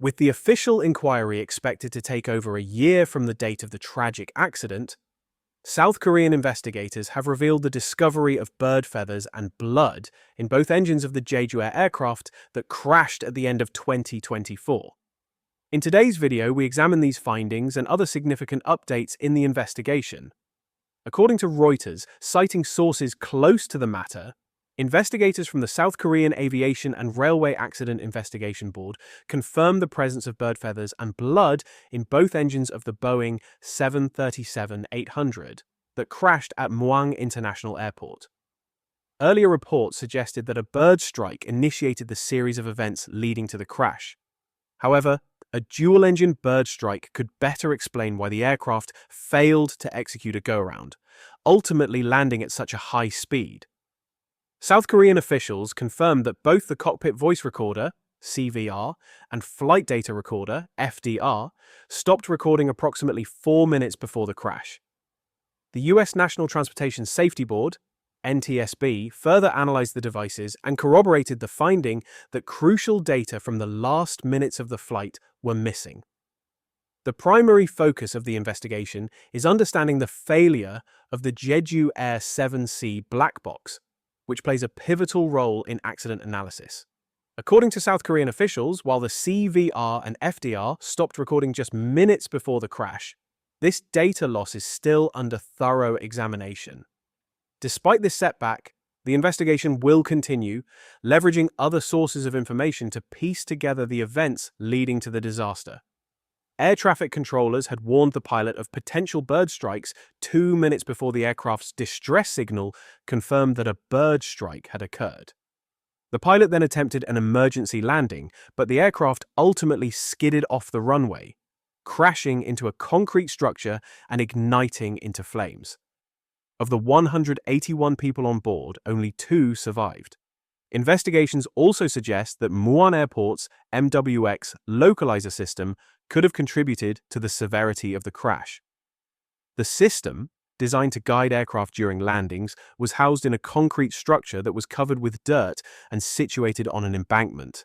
With the official inquiry expected to take over a year from the date of the tragic accident, South Korean investigators have revealed the discovery of bird feathers and blood in both engines of the Jeju Air aircraft that crashed at the end of 2024. In today's video, we examine these findings and other significant updates in the investigation. According to Reuters, citing sources close to the matter, investigators from the South Korean Aviation and Railway Accident Investigation Board confirmed the presence of bird feathers and blood in both engines of the Boeing 737-800 that crashed at Muang International Airport. Earlier reports suggested that a bird strike initiated the series of events leading to the crash. However, a dual-engine bird strike could better explain why the aircraft failed to execute a go-around, ultimately landing at such a high speed. South Korean officials confirmed that both the cockpit voice recorder, CVR, and flight data recorder, FDR, stopped recording approximately 4 minutes before the crash. The U.S. National Transportation Safety Board, NTSB, further analyzed the devices and corroborated the finding that crucial data from the last minutes of the flight were missing. The primary focus of the investigation is understanding the failure of the Jeju Air 7C black box, which plays a pivotal role in accident analysis. According to South Korean officials, while the CVR and FDR stopped recording just minutes before the crash, this data loss is still under thorough examination. Despite this setback, the investigation will continue, leveraging other sources of information to piece together the events leading to the disaster. Air traffic controllers had warned the pilot of potential bird strikes 2 minutes before the aircraft's distress signal confirmed that a bird strike had occurred. The pilot then attempted an emergency landing, but the aircraft ultimately skidded off the runway, crashing into a concrete structure and igniting into flames. Of the 181 people on board, only 2 survived. Investigations also suggest that Muang Airport's MWX localizer system could have contributed to the severity of the crash. The system, designed to guide aircraft during landings, was housed in a concrete structure that was covered with dirt and situated on an embankment.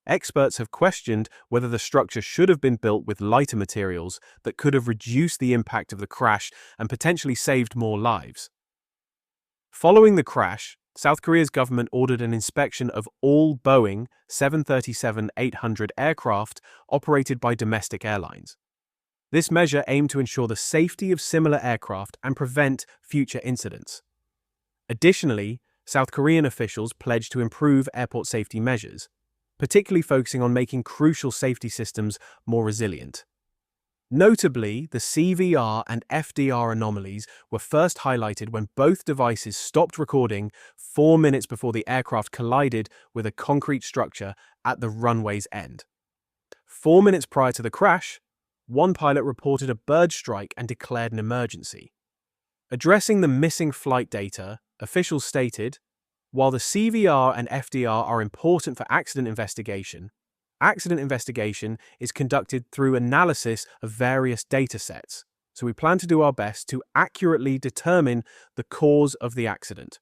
Experts have questioned whether the structure should have been built with lighter materials that could have reduced the impact of the crash and potentially saved more lives. Following the crash, South Korea's government ordered an inspection of all Boeing 737-800 aircraft operated by domestic airlines. This measure aimed to ensure the safety of similar aircraft and prevent future incidents. Additionally, South Korean officials pledged to improve airport safety measures, particularly focusing on making crucial safety systems more resilient. Notably, the CVR and FDR anomalies were first highlighted when both devices stopped recording 4 minutes before the aircraft collided with a concrete structure at the runway's end. 4 minutes prior to the crash, one pilot reported a bird strike and declared an emergency. Addressing the missing flight data, officials stated, "While the CVR and FDR are important for accident investigation is conducted through analysis of various data sets, so we plan to do our best to accurately determine the cause of the accident."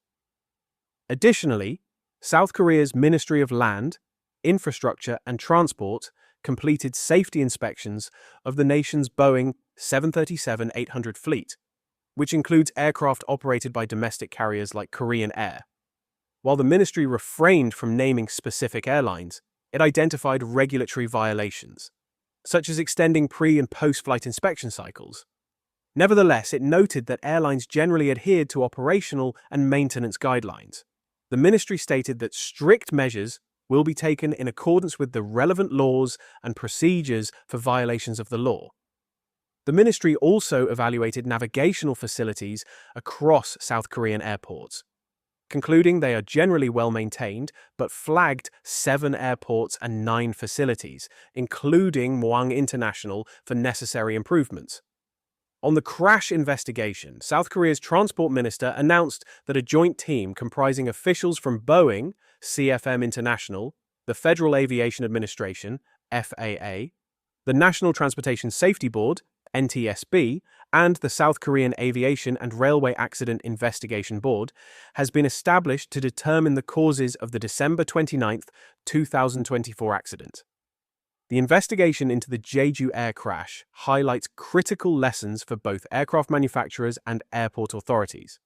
Additionally, South Korea's Ministry of Land, Infrastructure and Transport completed safety inspections of the nation's Boeing 737-800 fleet, which includes aircraft operated by domestic carriers like Korean Air. While the ministry refrained from naming specific airlines, it identified regulatory violations, such as extending pre- and post-flight inspection cycles. Nevertheless, it noted that airlines generally adhered to operational and maintenance guidelines. The ministry stated that strict measures will be taken in accordance with the relevant laws and procedures for violations of the law. The ministry also evaluated navigational facilities across South Korean airports, concluding they are generally well maintained, but flagged 7 airports and 9 facilities, including Muang International, for necessary improvements. On the crash investigation, South Korea's transport minister announced that a joint team comprising officials from Boeing, CFM International, the Federal Aviation Administration, FAA, the National Transportation Safety Board, NTSB, and the South Korean Aviation and Railway Accident Investigation Board has been established to determine the causes of the December 29, 2024 accident. The investigation into the Jeju Air crash highlights critical lessons for both aircraft manufacturers and airport authorities.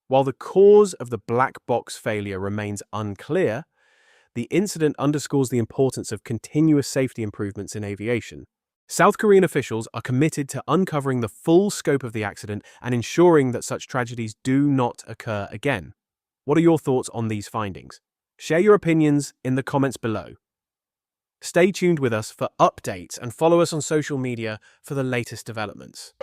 While the cause of the black box failure remains unclear, the incident underscores the importance of continuous safety improvements in aviation. South Korean officials are committed to uncovering the full scope of the accident and ensuring that such tragedies do not occur again. What are your thoughts on these findings? Share your opinions in the comments below. Stay tuned with us for updates and follow us on social media for the latest developments.